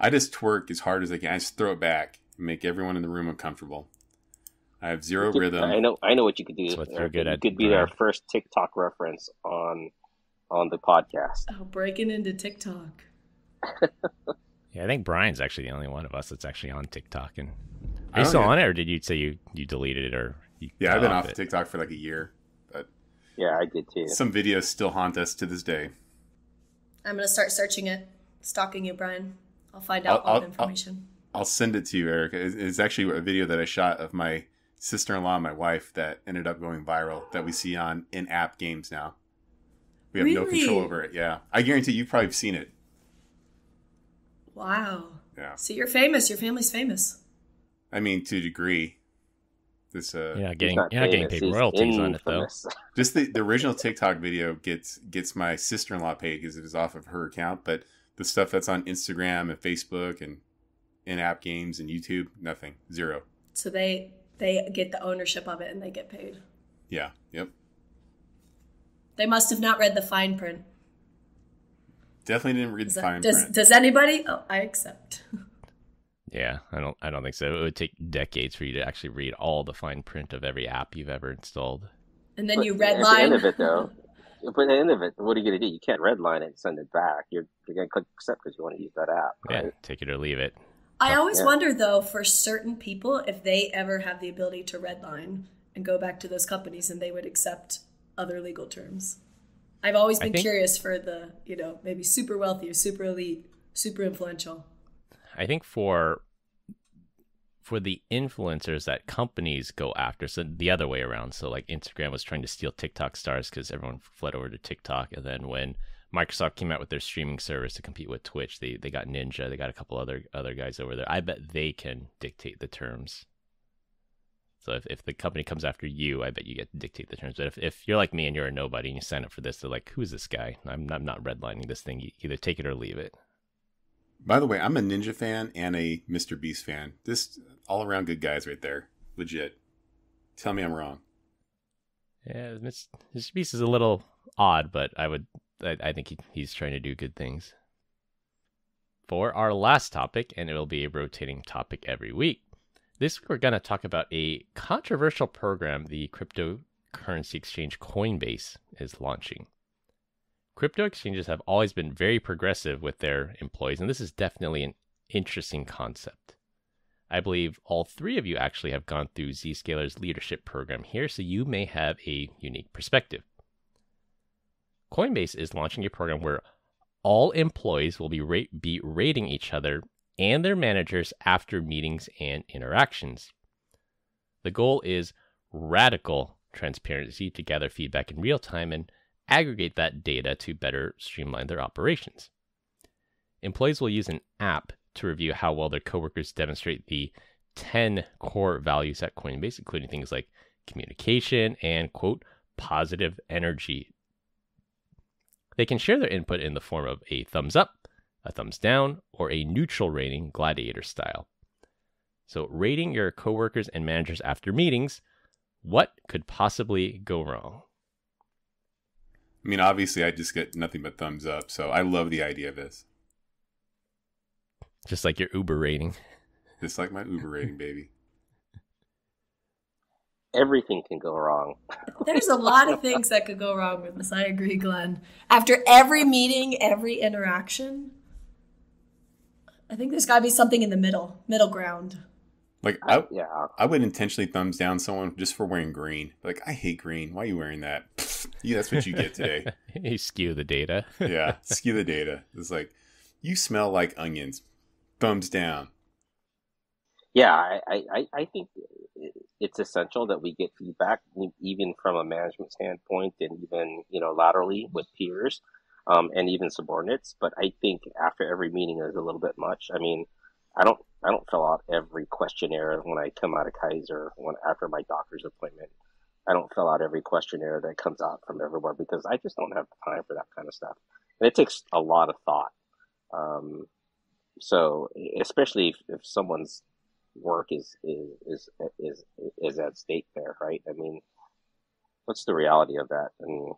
Speaker 1: I just twerk as hard as I can. I just throw it back and make everyone in the room uncomfortable. I have zero rhythm.
Speaker 4: I know what you could do.
Speaker 3: That's what they're good at.
Speaker 4: You could be our first TikTok reference on the podcast.
Speaker 5: Oh, breaking into TikTok.
Speaker 3: Yeah, I think Brian's actually the only one of us that's actually on TikTok. And are you still on it, or did you say you deleted it, or?
Speaker 1: I've been off TikTok for a year, but
Speaker 4: yeah, I did too.
Speaker 1: Some videos still haunt us to this day.
Speaker 5: I'm gonna start searching it, stalking you, Brian. I'll find out all the information.
Speaker 1: I'll send it to you, Erica. It's actually a video that I shot of my sister-in-law and my wife that ended up going viral that we see on in-app games now. We have no control over it. Yeah. I guarantee you've probably seen it.
Speaker 5: Wow.
Speaker 1: Yeah.
Speaker 5: So you're famous. Your family's famous.
Speaker 1: I mean, to a degree. This
Speaker 3: you're not getting paid royalties on it, though.
Speaker 1: Just the original TikTok video gets my sister-in-law paid because it is off of her account, but the stuff that's on Instagram and Facebook and in-app games and YouTube, nothing. Zero.
Speaker 5: So they get the ownership of it and they get paid.
Speaker 1: Yeah. Yep.
Speaker 5: They must have not read the fine print.
Speaker 1: Definitely didn't read the fine print.
Speaker 5: Does anybody? Oh, I accept.
Speaker 3: Yeah, I don't think so. It would take decades for you to actually read all the fine print of every app you've ever installed.
Speaker 5: And then you redline.
Speaker 4: At the end of it, though, but at the end of it, what are you going to do? You can't redline it and send it back. You're going to click accept because you want to use that app. Right?
Speaker 3: Yeah, take it or leave it.
Speaker 5: I always wonder, though, for certain people, if they ever have the ability to redline and go back to those companies and they would accept other legal terms. I've always been curious for the, maybe super wealthy or super elite, super influential.
Speaker 3: I think for the influencers that companies go after, so the other way around. So like Instagram was trying to steal TikTok stars because everyone fled over to TikTok. And then when Microsoft came out with their streaming service to compete with Twitch, they got Ninja, they got a couple other guys over there. I bet they can dictate the terms. So if the company comes after you, I bet you get to dictate the terms. But if you're like me and you're a nobody and you sign up for this, they're like, who's this guy? I'm not redlining this thing. You either take it or leave it.
Speaker 1: By the way, I'm a Ninja fan and a Mr. Beast fan. This all-around good guys right there. Legit. Tell me I'm wrong.
Speaker 3: Yeah, Mr. Beast is a little odd, but I think he's trying to do good things. For our last topic, and it will be a rotating topic every week, this week we're going to talk about a controversial program the cryptocurrency exchange Coinbase is launching. Crypto exchanges have always been very progressive with their employees, and this is definitely an interesting concept. I believe all three of you actually have gone through Zscaler's leadership program here, so you may have a unique perspective. Coinbase is launching a program where all employees will be rating each other and their managers after meetings and interactions. The goal is radical transparency to gather feedback in real time and aggregate that data to better streamline their operations. Employees will use an app to review how well their coworkers demonstrate the 10 core values at Coinbase, including things like communication and, quote, positive energy. They can share their input in the form of a thumbs up, a thumbs down, or a neutral rating, gladiator style. So rating your coworkers and managers after meetings, what could possibly go wrong?
Speaker 1: I mean, obviously, I just get nothing but thumbs up, so I love the idea of this.
Speaker 3: Just like your Uber rating.
Speaker 1: Just like my Uber rating, baby.
Speaker 4: Everything can go wrong.
Speaker 5: There's a lot of things that could go wrong with this. I agree, Glenn. After every meeting, every interaction, I think there's got to be something in the middle ground.
Speaker 1: Like, I would intentionally thumbs down someone just for wearing green. Like, I hate green. Why are you wearing that? Yeah, that's what you get today.
Speaker 3: You skew the data.
Speaker 1: Yeah, skew the data. It's like, you smell like onions. Thumbs down.
Speaker 4: Yeah, I think it's essential that we get feedback, even from a management standpoint and even, laterally with peers and even subordinates. But I think after every meeting is a little bit much. I mean, I don't fill out every questionnaire when I come out of Kaiser after my doctor's appointment. I don't fill out every questionnaire that comes out from everywhere because I just don't have time for that kind of stuff. And it takes a lot of thought. So especially if someone's work is at stake there, right? I mean, what's the reality of that? I mean,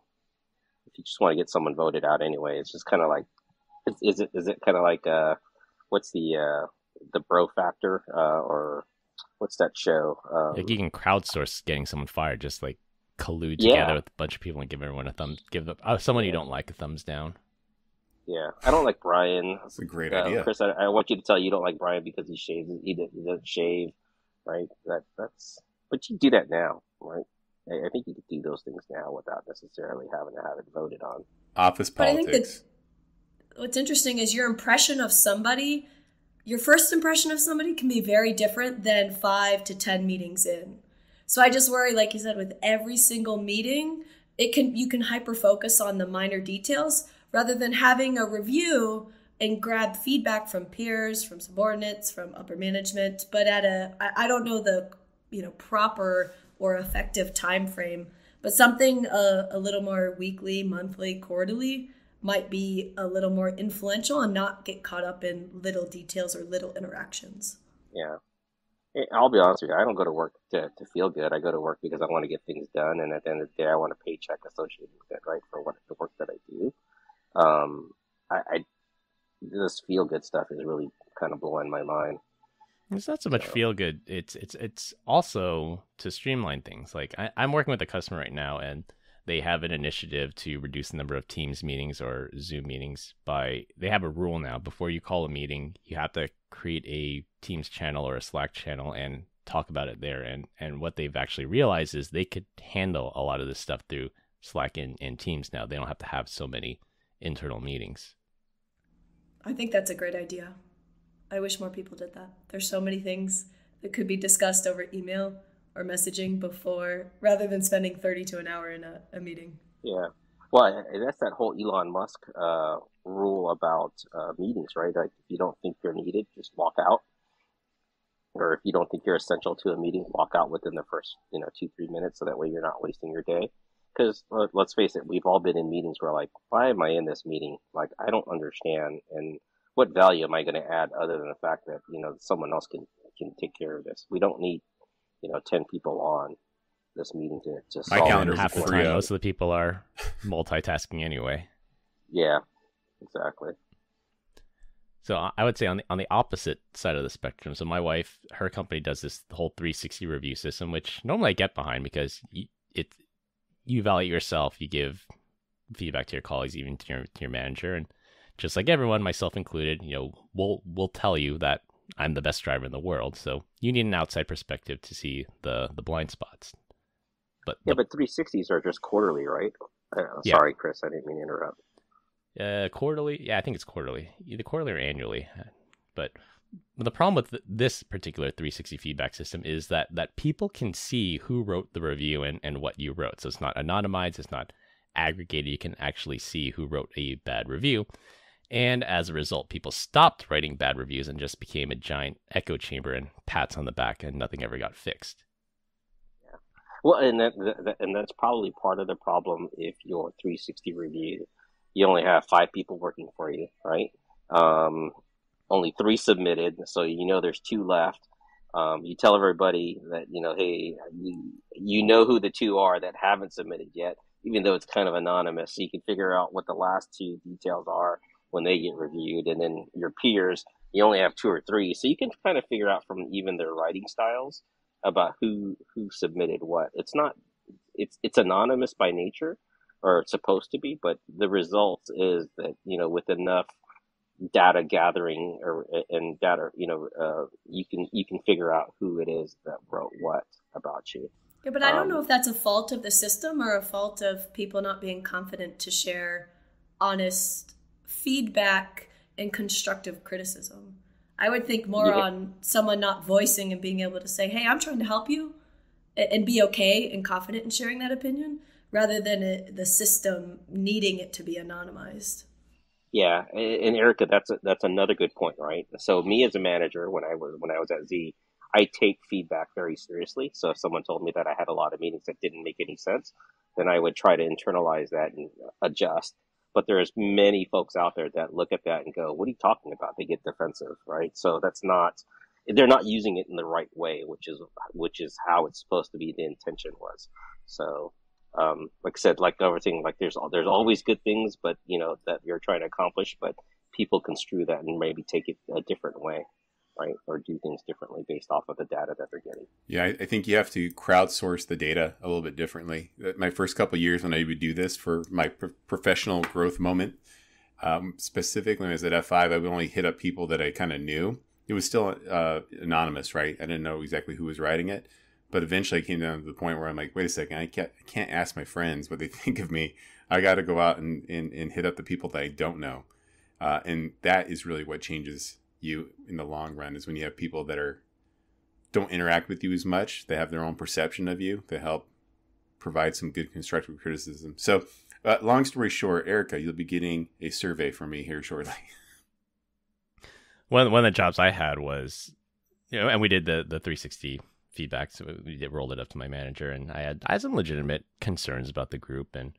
Speaker 4: if you just want to get someone voted out anyway, it's just kind of like, is it kind of like what's the bro factor or what's that show?
Speaker 3: Like you can crowdsource getting someone fired, just like collude together with a bunch of people and give everyone someone you don't like a thumbs down.
Speaker 4: Yeah, I don't like Brian.
Speaker 1: That's a great idea,
Speaker 4: Chris. I want you to tell you don't like Brian because he shaves. He doesn't shave, right? But you do that now, right? I think you could do those things now without necessarily having to have it voted on.
Speaker 1: Office politics. But I think that
Speaker 5: what's interesting is your impression of somebody. Your first impression of somebody can be very different than 5 to 10 meetings in. So I just worry, like you said, with every single meeting, you can hyper focus on the minor details rather than having a review and grab feedback from peers, from subordinates, from upper management, but I don't know the proper or effective time frame, but something a little more weekly, monthly, quarterly might be a little more influential and not get caught up in little details or little interactions.
Speaker 4: Yeah. I'll be honest with you, I don't go to work to feel good. I go to work because I want to get things done, and at the end of the day, I want a paycheck associated with it, right, for the work that I do. I this feel good stuff is really kind of blowing my mind.
Speaker 3: It's not so much feel good. It's also to streamline things. Like I'm working with a customer right now, and they have an initiative to reduce the number of Teams meetings or Zoom meetings they have a rule now. Before you call a meeting, you have to create a Teams channel or a Slack channel and talk about it there. And what they've actually realized is they could handle a lot of this stuff through Slack and Teams now. They don't have to have so many internal meetings.
Speaker 5: I think that's a great idea. I wish more people did that. There's so many things that could be discussed over email or messaging rather than spending 30 to an hour in a meeting.
Speaker 4: Yeah. Well, that's that whole Elon Musk rule about meetings, right? Like if you don't think you're needed, just walk out. Or if you don't think you're essential to a meeting, walk out within the first 2-3 minutes, so that way you're not wasting your day. Because let's face it, we've all been in meetings where like, why am I in this meeting? Like, I don't understand, and what value am I going to add other than the fact that someone else can take care of this? We don't need 10 people on this meeting to solve.
Speaker 1: My calendar
Speaker 3: half the time, most of the people are multitasking anyway.
Speaker 4: Yeah, exactly.
Speaker 3: So I would say on the opposite side of the spectrum. So my wife, her company does this whole 360 review system, which normally I get behind because you evaluate yourself, you give feedback to your colleagues, even to your manager, and just like everyone, myself included, we'll tell you that I'm the best driver in the world. So you need an outside perspective to see the blind spots. But
Speaker 4: 360s are just quarterly, right?
Speaker 3: Yeah.
Speaker 4: Sorry, Chris, I didn't mean to interrupt.
Speaker 3: Quarterly, yeah, I think it's quarterly, either quarterly or annually. But the problem with this particular 360 feedback system is that people can see who wrote the review and what you wrote. So it's not anonymized, it's not aggregated. You can actually see who wrote a bad review. And as a result, people stopped writing bad reviews and just became a giant echo chamber and pats on the back, and nothing ever got fixed.
Speaker 4: Yeah. Well, and that's probably part of the problem if your 360 review, you only have 5 people working for you, right? Only 3 submitted, so there's 2 left. You tell everybody that, hey, you know who the 2 are that haven't submitted yet, even though it's kind of anonymous, so you can figure out what the last 2 details are when they get reviewed. And then your peers, you only have 2 or 3, so you can kind of figure out from even their writing styles about who submitted what. It's anonymous by nature, or it's supposed to be, but the result is that with enough data gathering and data, you can figure out who it is that wrote what about you.
Speaker 5: Yeah, but I don't know if that's a fault of the system or a fault of people not being confident to share honest feedback and constructive criticism. I would think more on someone not voicing and being able to say, hey, I'm trying to help you, and be okay and confident in sharing that opinion, rather than the system needing it to be anonymized. Yeah,
Speaker 4: and Erica, that's another good point, right? So me as a manager, when I was at Z, I take feedback very seriously. So if someone told me that I had a lot of meetings that didn't make any sense, then I would try to internalize that and adjust. But there's many folks out there that look at that and go, what are you talking about? They get defensive, right? So they're not using it in the right way, which is how it's supposed to be. The intention was. So, like I said, like everything, like there's always good things, but that you're trying to accomplish, but people construe that and maybe take it a different way, right? Or do things differently based off of the data that they're getting.
Speaker 1: Yeah, I think you have to crowdsource the data a little bit differently. My first couple of years when I would do this for my professional growth moment, specifically when I was at F5, I would only hit up people that I kind of knew. It was still anonymous, right? I didn't know exactly who was writing it. But eventually I came down to the point where I'm like, wait a second, I can't ask my friends what they think of me. I got to go out and hit up the people that I don't know. And that is really what changes you in the long run, is when you have people that are don't interact with you as much. They have their own perception of you. They help provide some good constructive criticism. So, long story short, Erica, you'll be getting a survey from me here shortly.
Speaker 3: One of the jobs I had was, and we did the 360 feedback, so we rolled it up to my manager, and I had some legitimate concerns about the group and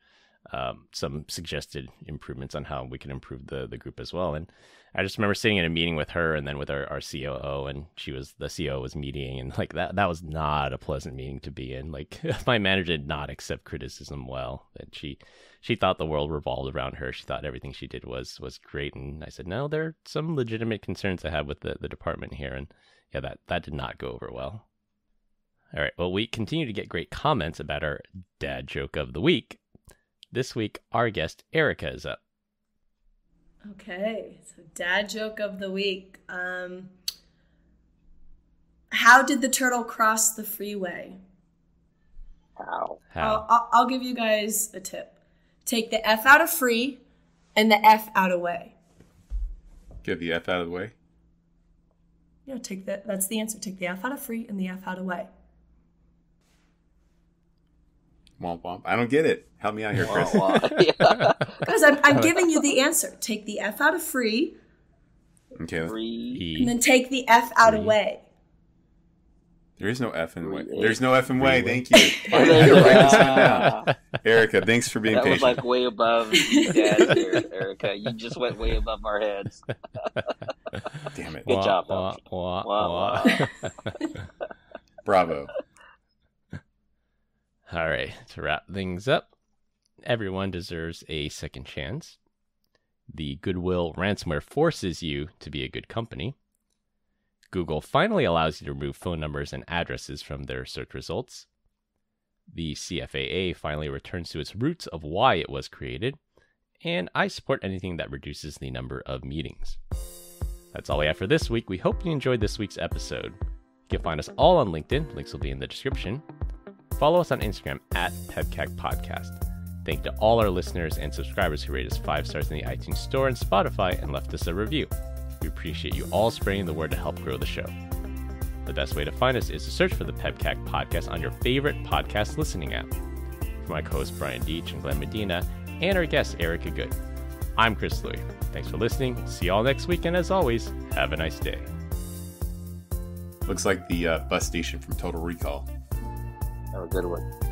Speaker 3: some suggested improvements on how we can improve the group as well. And I just remember sitting in a meeting with her and then with our COO, and the COO was meeting, and like that was not a pleasant meeting to be in. Like, my manager did not accept criticism well, and she thought the world revolved around her. She thought everything she did was great. And I said, no, there are some legitimate concerns I have with the department here. And yeah, that did not go over well. All right. Well, we continue to get great comments about our dad joke of the week. This week, our guest, Erica, is up.
Speaker 5: Okay, so dad joke of the week. How did the turtle cross the freeway?
Speaker 4: How?
Speaker 5: I'll give you guys a tip. Take the F out of free and the F out of way.
Speaker 1: Get the F out of the way?
Speaker 5: Yeah, that's the answer. Take the F out of free and the F out of way.
Speaker 1: Womp womp. I don't get it. Help me out here, Chris.
Speaker 5: Because I'm giving you the answer. Take the F out of free.
Speaker 1: Okay.
Speaker 4: Free.
Speaker 5: And then take the F out of way.
Speaker 1: There is no F in way. There's no F in way. Thank you. I had to write this one down. Erica, thanks for being patient.
Speaker 4: That was like way above Dad here, Erica. You just went way above our heads.
Speaker 1: Damn it.
Speaker 4: Good job, though.
Speaker 1: Bravo.
Speaker 3: All right, to wrap things up, everyone deserves a second chance. The GoodWill Ransomware forces you to be a good company. Google finally allows you to remove phone numbers and addresses from their search results. The CFAA finally returns to its roots of why it was created. And I support anything that reduces the number of meetings. That's all we have for this week. We hope you enjoyed this week's episode. You can find us all on LinkedIn. Links will be in the description. Follow us on Instagram at PEBCAK Podcast. Thank you to all our listeners and subscribers who rate us 5 stars in the iTunes Store and Spotify and left us a review. We appreciate you all spreading the word to help grow the show. The best way to find us is to search for the PEBCAK Podcast on your favorite podcast listening app. For my co-hosts Brian Deitch and Glenn Medina, and our guest Erica Good, I'm Chris Louie. Thanks for listening. See you all next week, and as always, have a nice day.
Speaker 1: Looks like the bus station from Total Recall.
Speaker 4: Oh, good one.